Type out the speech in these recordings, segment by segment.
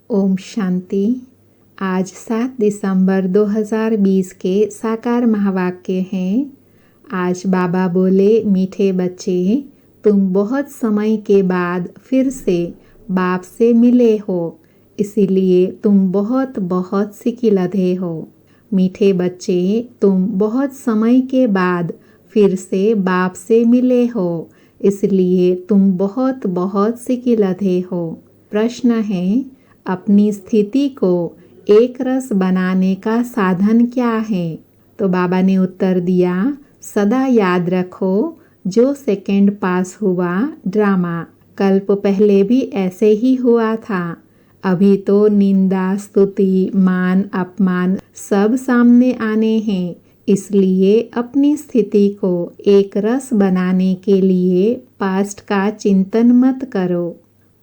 ओम शांति। आज 7 दिसंबर 2020 के साकार महावाक्य हैं। आज बाबा बोले, मीठे बच्चे, तुम बहुत समय के बाद फिर से बाप से मिले हो, इसीलिए तुम बहुत बहुत सिकिलधे हो। मीठे बच्चे, तुम बहुत समय के बाद फिर से बाप से मिले हो, इसलिए तुम बहुत बहुत सिकिलधे हो। प्रश्न है, अपनी स्थिति को एक रस बनाने का साधन क्या है? तो बाबा ने उत्तर दिया, सदा याद रखो, जो सेकंड पास हुआ ड्रामा कल्प पहले भी ऐसे ही हुआ था। अभी तो निंदा, स्तुति, मान, अपमान सब सामने आने हैं। इसलिए अपनी स्थिति को एक रस बनाने के लिए पास्ट का चिंतन मत करो।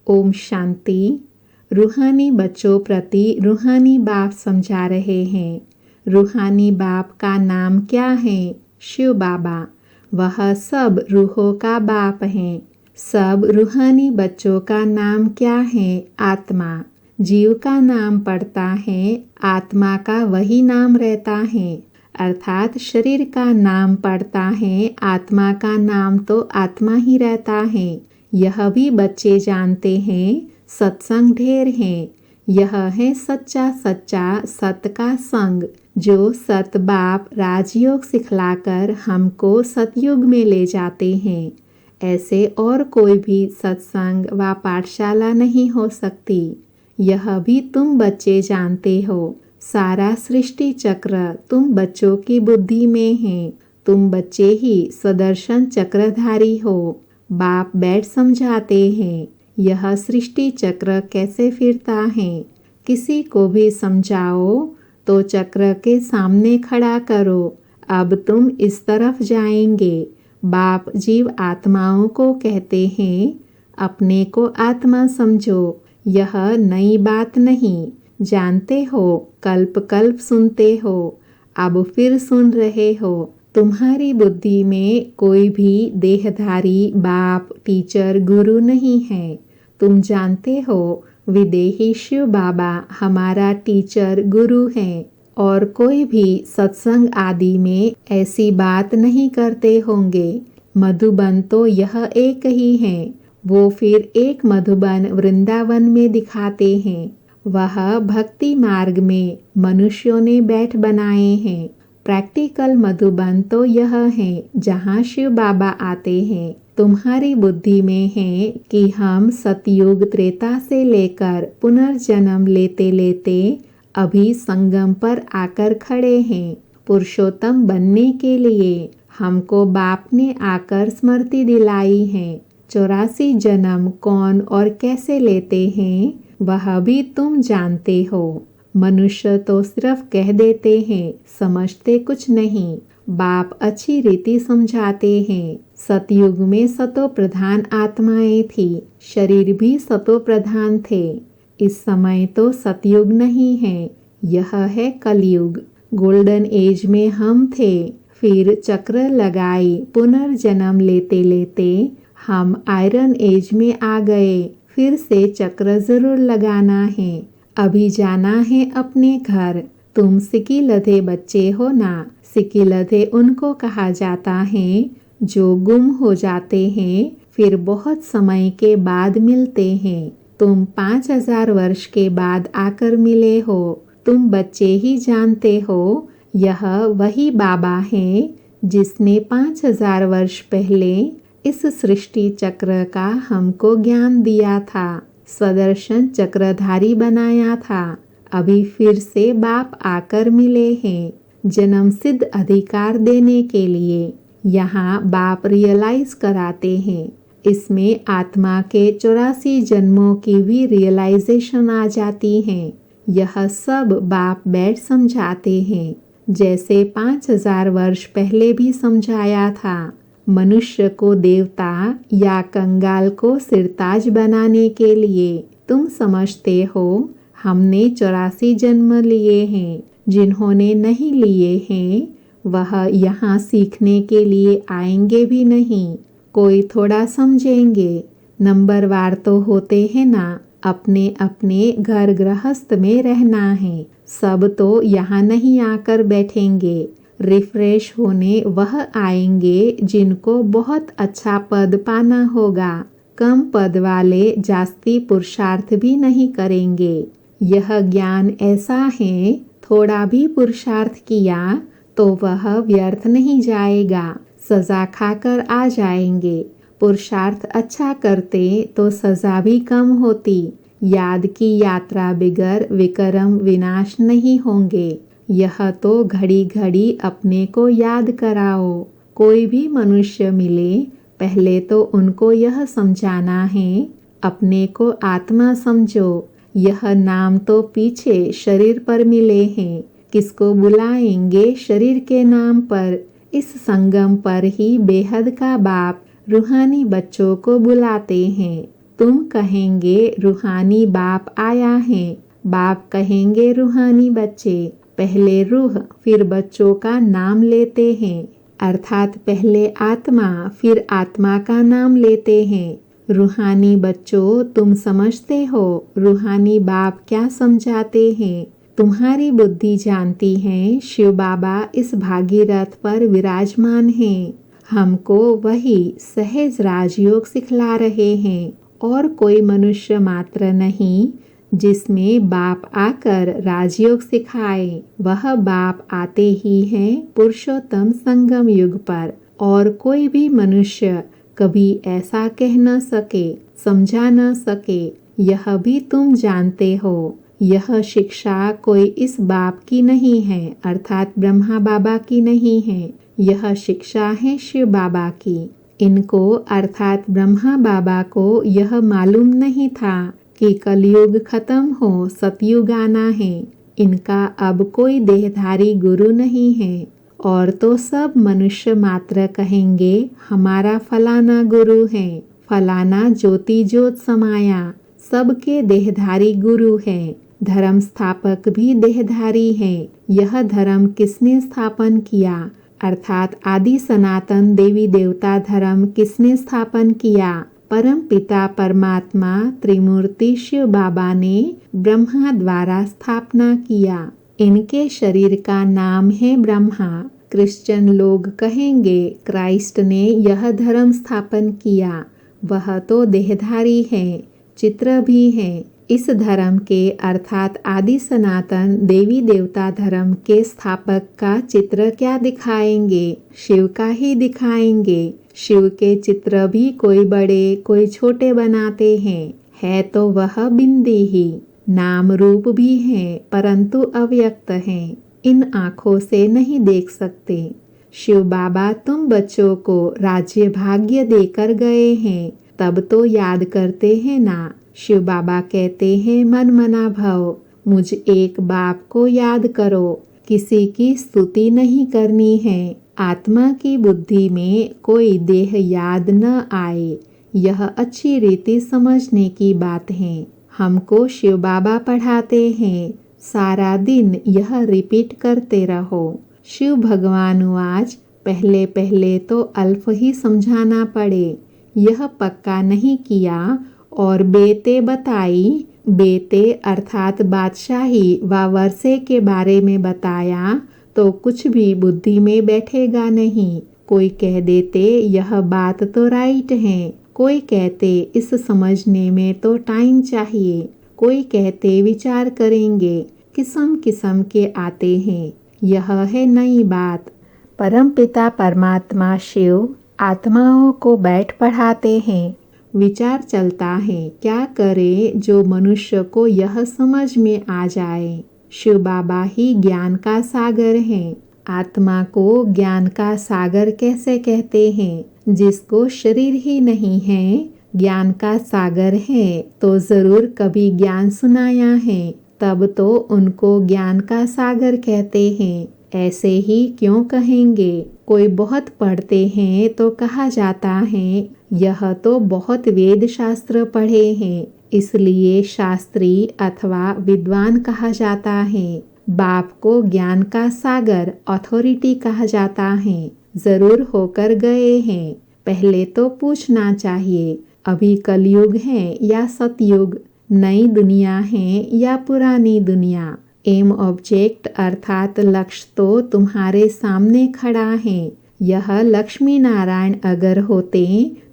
ओम शांति। रूहानी बच्चों प्रति रूहानी बाप समझा रहे हैं। रूहानी बाप का नाम क्या है? शिव बाबा। वह सब रूहों का बाप हैं। सब रूहानी बच्चों का नाम क्या है? आत्मा। जीव का नाम पड़ता है, आत्मा का वही नाम रहता है। अर्थात शरीर का नाम पड़ता है, आत्मा का नाम तो आत्मा ही रहता है। यह भी बच्चे जानते हैं। सत्संग ढेर है। यह है सच्चा सच्चा सत का संग, जो सत बाप राजयोग सिखलाकर हमको सतयुग में ले जाते हैं। ऐसे और कोई भी सत्संग व पाठशाला नहीं हो सकती। यह भी तुम बच्चे जानते हो। सारा सृष्टि चक्र तुम बच्चों की बुद्धि में है। तुम बच्चे ही स्वदर्शन चक्रधारी हो। बाप बैठ समझाते हैं, यह सृष्टि चक्र कैसे फिरता है। किसी को भी समझाओ तो चक्र के सामने खड़ा करो। अब तुम इस तरफ जाएंगे। बाप जीव आत्माओं को कहते हैं, अपने को आत्मा समझो। यह नई बात नहीं, जानते हो, कल्प कल्प सुनते हो, अब फिर सुन रहे हो। तुम्हारी बुद्धि में कोई भी देहधारी बाप, टीचर, गुरु नहीं है। तुम जानते हो, विदेही शिव बाबा हमारा टीचर, गुरु है। और कोई भी सत्संग आदि में ऐसी बात नहीं करते होंगे। मधुबन तो यह एक ही है। वो फिर एक मधुबन वृंदावन में दिखाते हैं। वह भक्ति मार्ग में मनुष्यों ने बैठ बनाए हैं। प्रैक्टिकल मधुबन तो यह है जहाँ शिव बाबा आते हैं। तुम्हारी बुद्धि में है कि हम सतयुग त्रेता से लेकर पुनर्जन्म लेते लेते अभी संगम पर आकर खड़े हैं। पुरुषोत्तम बनने के लिए हमको बाप ने आकर स्मृति दिलाई है। 84 जन्म कौन और कैसे लेते हैं, वह भी तुम जानते हो। मनुष्य तो सिर्फ कह देते हैं, समझते कुछ नहीं। बाप अच्छी रीति समझाते हैं। सतयुग में सतो प्रधान आत्माएं थी, शरीर भी सतो प्रधान थे। इस समय तो सतयुग नहीं है, यह है कलयुग। गोल्डन एज में हम थे, फिर चक्र लगाई, पुनर्जन्म लेते लेते हम आयरन एज में आ गए। फिर से चक्र जरूर लगाना है। अभी जाना है अपने घर। तुम सिकिलधे बच्चे हो ना। सिकिलधे उनको कहा जाता है जो गुम हो जाते हैं, फिर बहुत समय के बाद मिलते हैं। तुम 5000 वर्ष के बाद आकर मिले हो। तुम बच्चे ही जानते हो, यह वही बाबा है जिसने 5000 वर्ष पहले इस सृष्टि चक्र का हमको ज्ञान दिया था, स्वदर्शन चक्रधारी बनाया था। अभी फिर से बाप आकर मिले हैं, जन्म सिद्ध अधिकार देने के लिए। यहाँ बाप रियलाइज कराते हैं। इसमें आत्मा के 84 जन्मों की भी रियलाइजेशन आ जाती है। यह सब बाप बैठ समझाते हैं, जैसे 5000 वर्ष पहले भी समझाया था। मनुष्य को देवता या कंगाल को सिरताज बनाने के लिए। तुम समझते हो हमने 84 जन्म लिए हैं। जिन्होंने नहीं लिए हैं वह यहाँ सीखने के लिए आएंगे भी नहीं। कोई थोड़ा समझेंगे, नंबरवार तो होते हैं ना। अपने अपने घर गृहस्थ में रहना है। सब तो यहाँ नहीं आकर बैठेंगे। रिफ्रेश होने वह आएंगे जिनको बहुत अच्छा पद पाना होगा। कम पद वाले जास्ती पुरुषार्थ भी नहीं करेंगे। यह ज्ञान ऐसा है, थोड़ा भी पुरुषार्थ किया तो वह व्यर्थ नहीं जाएगा। सजा खाकर आ जाएंगे। पुरुषार्थ अच्छा करते तो सजा भी कम होती। याद की यात्रा बिगर विक्रम विनाश नहीं होंगे। यह तो घड़ी घड़ी अपने को याद कराओ। कोई भी मनुष्य मिले, पहले तो उनको यह समझाना है, अपने को आत्मा समझो। यह नाम तो पीछे शरीर पर मिले हैं। किसको बुलाएंगे शरीर के नाम पर? इस संगम पर ही बेहद का बाप रूहानी बच्चों को बुलाते हैं। तुम कहेंगे रूहानी बाप आया है, बाप कहेंगे रूहानी बच्चे। पहले रूह फिर बच्चों का नाम लेते हैं, अर्थात पहले आत्मा फिर आत्मा का नाम लेते हैं। रूहानी बच्चों, तुम समझते हो रूहानी बाप क्या समझाते हैं? तुम्हारी बुद्धि जानती है शिव बाबा इस भागीरथ पर विराजमान हैं। हमको वही सहज राजयोग सिखला रहे हैं और कोई मनुष्य मात्र नहीं जिसमें बाप आकर राजयोग सिखाए। वह बाप आते ही हैं पुरुषोत्तम संगम युग पर, और कोई भी मनुष्य कभी ऐसा कह न सके, समझा न सके। यह भी तुम जानते हो। यह शिक्षा कोई इस बाप की नहीं है, अर्थात ब्रह्मा बाबा की नहीं है। यह शिक्षा है शिव बाबा की। इनको अर्थात ब्रह्मा बाबा को यह मालूम नहीं था कि कलयुग खत्म हो, सतयुग आना है। इनका अब कोई देहधारी गुरु नहीं है, और तो सब मनुष्य मात्र कहेंगे हमारा फलाना गुरु है, फलाना ज्योति ज्योत समाया। सबके देहधारी गुरु है। धर्म स्थापक भी देहधारी है। यह धर्म किसने स्थापन किया, अर्थात आदि सनातन देवी देवता धर्म किसने स्थापन किया? परम पिता परमात्मा त्रिमूर्ति शिव बाबा ने ब्रह्मा द्वारा स्थापना किया। इनके शरीर का नाम है ब्रह्मा। क्रिश्चियन लोग कहेंगे क्राइस्ट ने यह धर्म स्थापन किया। वह तो देहधारी है, चित्र भी है। इस धर्म के अर्थात आदि सनातन देवी देवता धर्म के स्थापक का चित्र क्या दिखाएंगे? शिव का ही दिखाएंगे। शिव के चित्र भी कोई बड़े कोई छोटे बनाते हैं। है तो वह बिंदी ही। नाम रूप भी है, परंतु अव्यक्त है। इन आँखों से नहीं देख सकते। शिव बाबा तुम बच्चों को राज्य भाग्य देकर गए हैं, तब तो याद करते हैं ना। शिव बाबा कहते हैं मन मना भव, मुझ एक बाप को याद करो। किसी की स्तुति नहीं करनी है। आत्मा की बुद्धि में कोई देह याद न आए, यह अच्छी रीति समझने की बात है। हमको शिव बाबा पढ़ाते हैं, सारा दिन यह रिपीट करते रहो। शिव भगवान आज पहले पहले तो अल्प ही समझाना पड़े, यह पक्का नहीं किया और बेते बताई। बेते अर्थात बादशाही व वर्षे के बारे में बताया तो कुछ भी बुद्धि में बैठेगा नहीं। कोई कह देते यह बात तो राइट है, कोई कहते इस समझने में तो टाइम चाहिए, कोई कहते विचार करेंगे। किस्म किस्म के आते हैं। यह है नई बात। परमपिता परमात्मा शिव आत्माओं को बैठ पढ़ाते हैं। विचार चलता है क्या करे जो मनुष्य को यह समझ में आ जाए। शिव बाबा ही ज्ञान का सागर है। आत्मा को ज्ञान का सागर कैसे कहते हैं? जिसको शरीर ही नहीं है, ज्ञान का सागर है तो जरूर कभी ज्ञान सुनाया है, तब तो उनको ज्ञान का सागर कहते हैं। ऐसे ही क्यों कहेंगे? कोई बहुत पढ़ते हैं तो कहा जाता है यह तो बहुत वेद शास्त्र पढ़े हैं, इसलिए शास्त्री अथवा विद्वान कहा जाता है। बाप को ज्ञान का सागर अथॉरिटी कहा जाता है। जरूर होकर गए हैं। पहले तो पूछना चाहिए अभी कलयुग है या सतयुग। नई दुनिया है या पुरानी दुनिया। एम ऑब्जेक्ट अर्थात लक्ष्य तो तुम्हारे सामने खड़ा है। यह लक्ष्मी नारायण अगर होते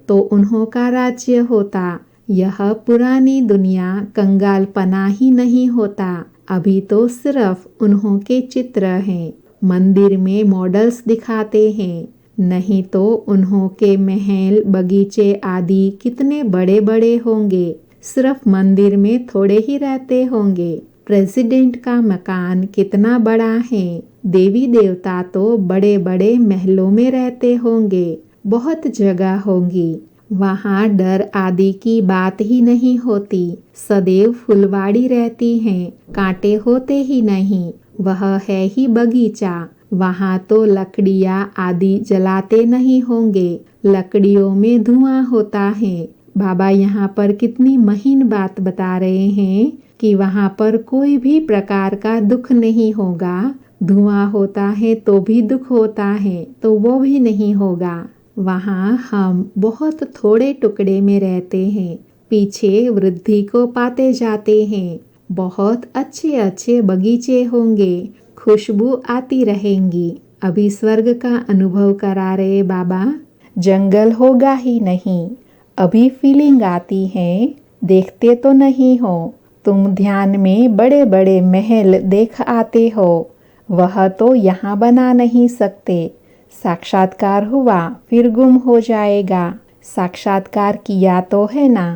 तो उन्हों का राज्य होता। यह पुरानी दुनिया कंगालपना ही नहीं होता। अभी तो सिर्फ उन्हों के चित्र हैं। मंदिर में मॉडल्स दिखाते हैं, नहीं तो उन्हों के महल बगीचे आदि कितने बड़े बड़े होंगे। सिर्फ मंदिर में थोड़े ही रहते होंगे। प्रेसिडेंट का मकान कितना बड़ा है। देवी देवता तो बड़े बड़े महलों में रहते होंगे। बहुत जगह होंगी। वहाँ डर आदि की बात ही नहीं होती। सदैव फुलवाड़ी रहती है, कांटे होते ही नहीं। वह है ही बगीचा। वहाँ तो लकड़ियाँ आदि जलाते नहीं होंगे। लकड़ियों में धुआं होता है। बाबा यहाँ पर कितनी महीन बात बता रहे हैं कि वहाँ पर कोई भी प्रकार का दुख नहीं होगा। धुआं होता है तो भी दुख होता है, तो वो भी नहीं होगा। वहाँ हम बहुत थोड़े टुकड़े में रहते हैं, पीछे वृद्धि को पाते जाते हैं। बहुत अच्छे अच्छे बगीचे होंगे, खुशबू आती रहेंगी। अभी स्वर्ग का अनुभव करा रहे बाबा। जंगल होगा ही नहीं। अभी फीलिंग आती है, देखते तो नहीं हो। तुम ध्यान में बड़े बड़े महल देख आते हो, वह तो यहाँ बना नहीं सकते। साक्षात्कार हुआ फिर गुम हो जाएगा। साक्षात्कार किया तो है ना।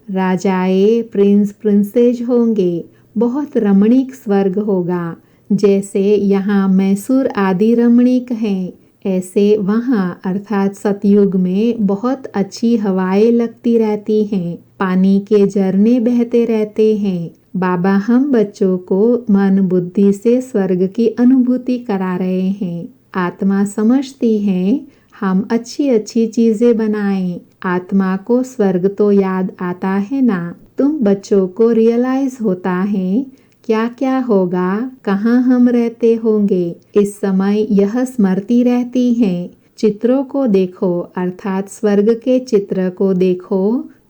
राजाए प्रिंस प्रिंसेज होंगे। बहुत रमणीक स्वर्ग होगा। जैसे यहाँ मैसूर आदि रमणीक हैं, ऐसे वहाँ अर्थात सतयुग में बहुत अच्छी हवाएं लगती रहती हैं। पानी के झरने बहते रहते हैं। बाबा हम बच्चों को मन बुद्धि से स्वर्ग की अनुभूति करा रहे हैं। आत्मा समझती है हम अच्छी अच्छी चीजें बनाएं। आत्मा को स्वर्ग तो याद आता है ना। तुम बच्चों को रियलाइज होता है क्या क्या होगा, कहाँ हम रहते होंगे। इस समय यह स्मृति रहती है। चित्रों को देखो अर्थात स्वर्ग के चित्र को देखो।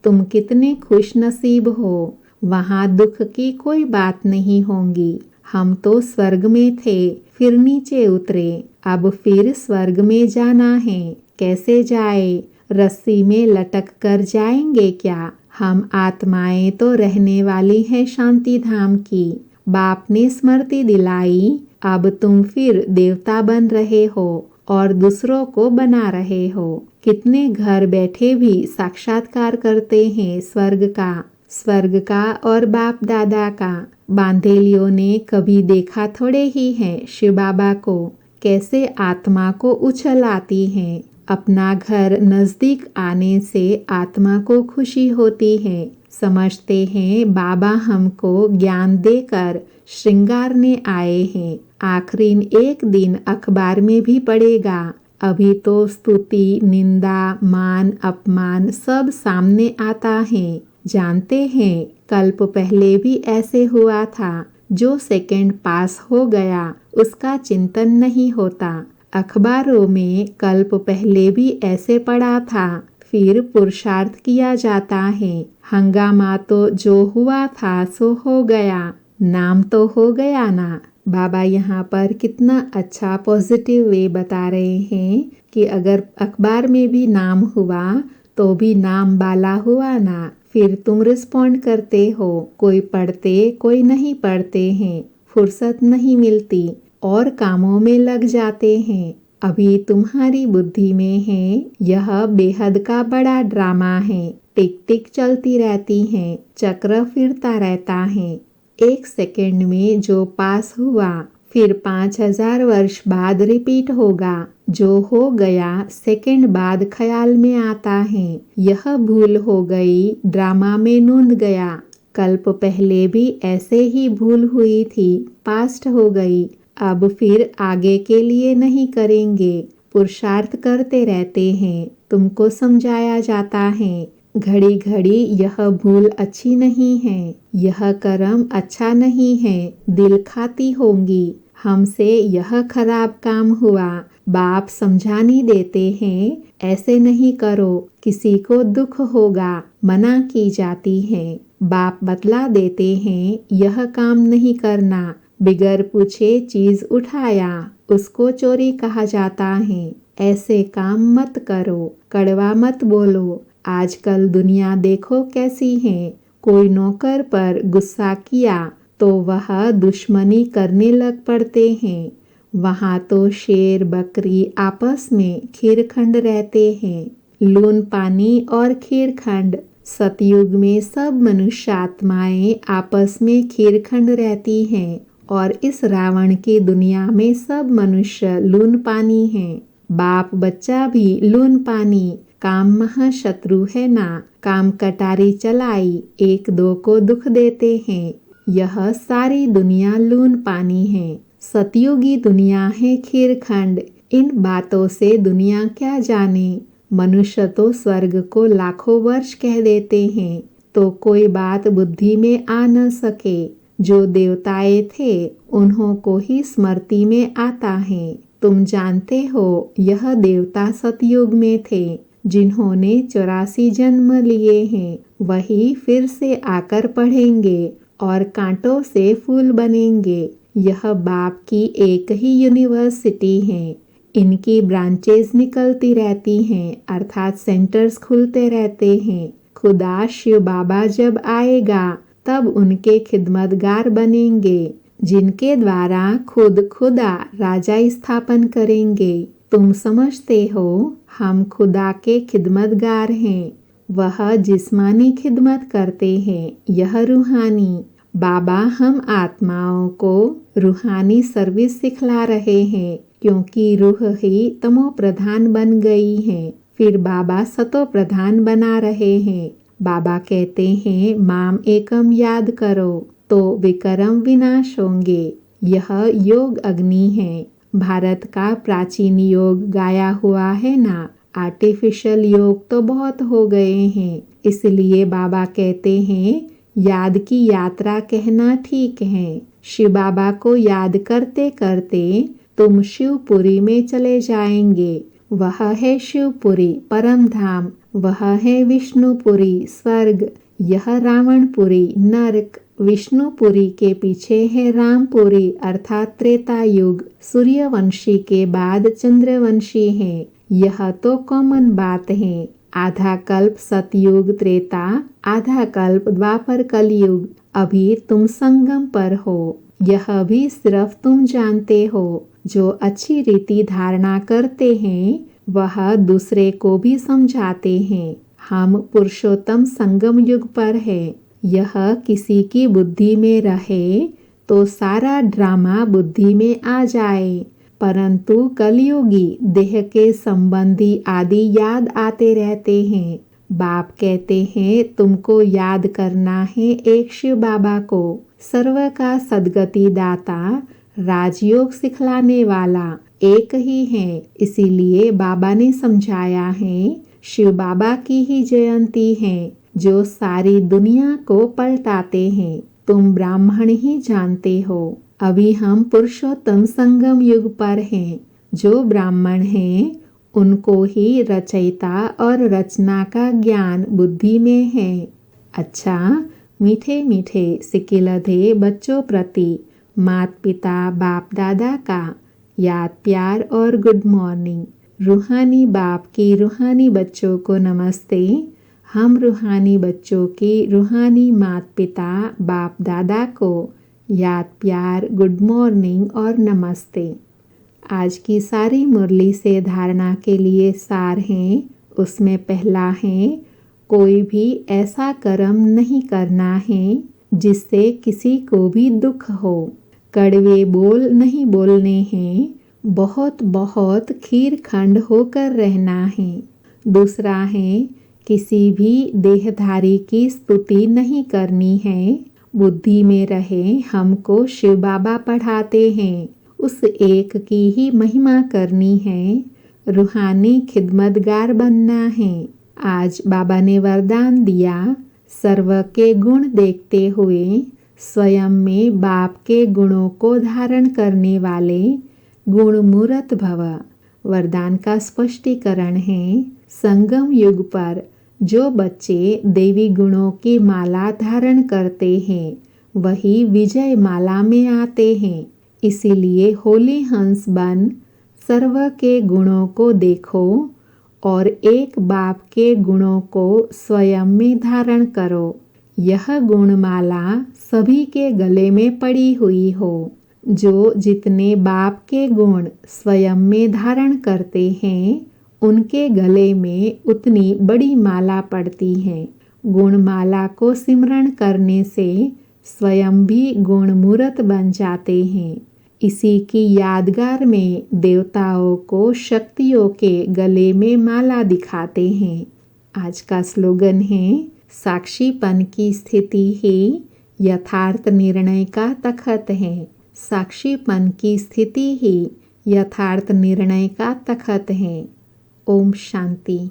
तुम कितने खुश नसीब हो। वहाँ दुख की कोई बात नहीं होंगी। हम तो स्वर्ग में थे, फिर नीचे उतरे, अब फिर स्वर्ग में जाना है। कैसे जाए? रस्सी में लटक कर जाएंगे क्या? हम आत्माएं तो रहने वाली हैं शांति धाम की। बाप ने स्मृति दिलाई, अब तुम फिर देवता बन रहे हो और दूसरों को बना रहे हो। कितने घर बैठे भी साक्षात्कार करते हैं स्वर्ग का और बाप दादा का। बांधेलियों ने कभी देखा थोड़े ही है शिव बाबा को, कैसे आत्मा को उछल आती है। अपना घर नजदीक आने से आत्मा को खुशी होती है। समझते हैं बाबा हमको ज्ञान देकर श्रृंगारने आए हैं। आखिरी एक दिन अखबार में भी पड़ेगा। अभी तो स्तुति निंदा मान अपमान सब सामने आता है। जानते हैं कल्प पहले भी ऐसे हुआ था। जो सेकंड पास हो गया उसका चिंतन नहीं होता। अखबारों में कल्प पहले भी ऐसे पड़ा था, फिर पुरुषार्थ किया जाता है। हंगामा तो जो हुआ था सो हो गया, नाम तो हो गया ना। बाबा यहाँ पर कितना अच्छा पॉजिटिव वे बता रहे हैं कि अगर अखबार में भी नाम हुआ तो भी नाम बाला हुआ ना। फिर तुम रिस्पॉन्ड करते हो। कोई पढ़ते कोई नहीं पढ़ते हैं। फुर्सत नहीं मिलती और कामों में लग जाते हैं। अभी तुम्हारी बुद्धि में है यह बेहद का बड़ा ड्रामा है। टिक टिक चलती रहती है, चक्र फिरता रहता है। एक सेकंड में जो पास हुआ फिर 5000 वर्ष बाद रिपीट होगा। जो हो गया सेकंड बाद ख्याल में आता है। यह भूल हो गई ड्रामा में नूंद गया। कल्प पहले भी ऐसे ही भूल हुई थी, पास्ट हो गई। अब फिर आगे के लिए नहीं करेंगे। पुरुषार्थ करते रहते हैं। तुमको समझाया जाता है घड़ी घड़ी यह भूल अच्छी नहीं है, यह कर्म अच्छा नहीं है, दिल खाती होंगी। हमसे यह खराब काम हुआ। बाप समझानी देते हैं ऐसे नहीं करो, किसी को दुख होगा, मना की जाती है। बाप बतला देते हैं यह काम नहीं करना, बिगर पूछे चीज उठाया उसको चोरी कहा जाता है, ऐसे काम मत करो, कड़वा मत बोलो। आजकल दुनिया देखो कैसी है, कोई नौकर पर गुस्सा किया तो वह दुश्मनी करने लग पड़ते हैं। वहाँ तो शेर बकरी आपस में खीरखंड रहते हैं। लून पानी और खीरखंड। सतयुग में सब मनुष्य आत्माएं आपस में खीरखंड रहती हैं और इस रावण की दुनिया में सब मनुष्य लून पानी हैं। बाप बच्चा भी लून पानी। काम महाशत्रु है ना, काम कटारी चलाई एक दो को दुख देते हैं। यह सारी दुनिया लून पानी है। सतयुगी दुनिया है खीरखंड। इन बातों से दुनिया क्या जाने। मनुष्य तो स्वर्ग को लाखों वर्ष कह देते हैं तो कोई बात बुद्धि में आ न सके। जो देवताएं थे उन्हों को ही स्मृति में आता है। तुम जानते हो यह देवता सतयुग में थे जिन्होंने 84 जन्म लिए हैं, वही फिर से आकर पढ़ेंगे और कांटों से फूल बनेंगे। यह बाप की एक ही यूनिवर्सिटी है। इनकी ब्रांचेस निकलती रहती हैं, अर्थात सेंटर्स खुलते रहते हैं। खुदा शिव बाबा जब आएगा तब उनके खिदमतगार बनेंगे, जिनके द्वारा खुद खुदा राजा स्थापन करेंगे। तुम समझते हो हम खुदा के खिदमतगार हैं। वह जिस्मानी खिदमत करते हैं, यह रूहानी। बाबा हम आत्माओं को रूहानी सर्विस सिखला रहे हैं क्योंकि रूह ही तमो प्रधान बन गई है। फिर बाबा सतो प्रधान बना रहे हैं। बाबा कहते हैं माम एकम याद करो तो विक्रम विनाश होंगे। यह योग अग्नि है। भारत का प्राचीन योग गाया हुआ है ना। आर्टिफिशियल योग तो बहुत हो गए हैं, इसलिए बाबा कहते हैं याद की यात्रा कहना ठीक है। शिव बाबा को याद करते करते तुम शिवपुरी में चले जाएंगे। वह है शिवपुरी परम धाम, वह है विष्णुपुरी स्वर्ग, यह रावणपुरी नरक। विष्णुपुरी के पीछे है रामपुरी अर्थात त्रेता युग। सूर्यवंशी के बाद चंद्रवंशी है। यह तो कॉमन बात है। आधा कल्प सतयुग त्रेता, आधा कल्प द्वापर कलयुग। अभी तुम संगम पर हो, यह भी सिर्फ तुम जानते हो। जो अच्छी रीति धारणा करते हैं वह दूसरे को भी समझाते हैं। हम पुरुषोत्तम संगम युग पर है। यह किसी की बुद्धि में रहे तो सारा ड्रामा बुद्धि में आ जाए, परंतु कलयुगी देह के संबंधी आदि याद आते रहते हैं। बाप कहते हैं तुमको याद करना है एक शिव बाबा को, सर्व का सद्गति दाता, राजयोग सिखलाने वाला एक ही है। इसीलिए बाबा ने समझाया है शिव बाबा की ही जयंती है जो सारी दुनिया को पलटाते हैं। तुम ब्राह्मण ही जानते हो। अभी हम पुरुषोत्तम संगम युग पर हैं। जो ब्राह्मण हैं उनको ही रचयिता और रचना का ज्ञान बुद्धि में है। अच्छा, मीठे मीठे सिकिलधे बच्चों प्रति माता पिता बाप दादा का याद प्यार और गुड मॉर्निंग। रूहानी बाप की रूहानी बच्चों को नमस्ते। हम रूहानी बच्चों की रूहानी माता पिता बाप दादा को याद प्यार गुड मॉर्निंग और नमस्ते। आज की सारी मुरली से धारणा के लिए सार हैं। उसमें पहला है कोई भी ऐसा कर्म नहीं करना है जिससे किसी को भी दुख हो। कड़वे बोल नहीं बोलने हैं। बहुत बहुत खीरखंड होकर रहना है। दूसरा है किसी भी देहधारी की स्तुति नहीं करनी है। बुद्धि में रहे हमको शिव बाबा पढ़ाते हैं, उस एक की ही महिमा करनी है। रूहानी खिदमतगार बनना है। आज बाबा ने वरदान दिया सर्व के गुण देखते हुए स्वयं में बाप के गुणों को धारण करने वाले गुणमूर्त भव। वरदान का स्पष्टीकरण है संगम युग पर जो बच्चे देवी गुणों की माला धारण करते हैं वही विजय माला में आते हैं। इसीलिए होली हंस बन सर्व के गुणों को देखो और एक बाप के गुणों को स्वयं में धारण करो। यह गुणमाला सभी के गले में पड़ी हुई हो। जो जितने बाप के गुण स्वयं में धारण करते हैं उनके गले में उतनी बड़ी माला पड़ती है। गुणमाला को सिमरण करने से स्वयं भी गुणमूर्त बन जाते हैं। इसी की यादगार में देवताओं को शक्तियों के गले में माला दिखाते हैं। आज का स्लोगन है, साक्षीपन की स्थिति ही यथार्थ निर्णय का तखत है। साक्षीपन की स्थिति ही यथार्थ निर्णय का तखत है। ओम शांति।